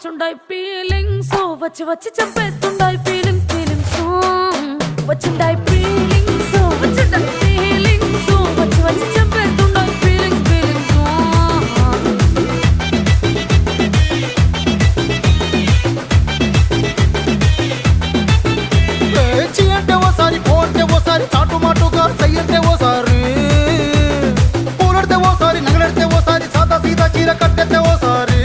వచ్చుండాయి feelings వచ్చి వచ్చి చంపేస్తుండాయి feelings feelings వచ్చిండాయి feelings వచ్చిండాయి feelings వచ్చి వచ్చి చంపేస్తుండాయి ఫీలింగ్స్ ఫీలింగ్స్ చీ అంటే ఓసారి పో అంటే ఓసారి చాటు మాటుగా సై అంటే ఓసారి పూలడితే ఓసారి నగలడితే ఓసారి సాదా సీదా చీర కట్టెతే ఓసారి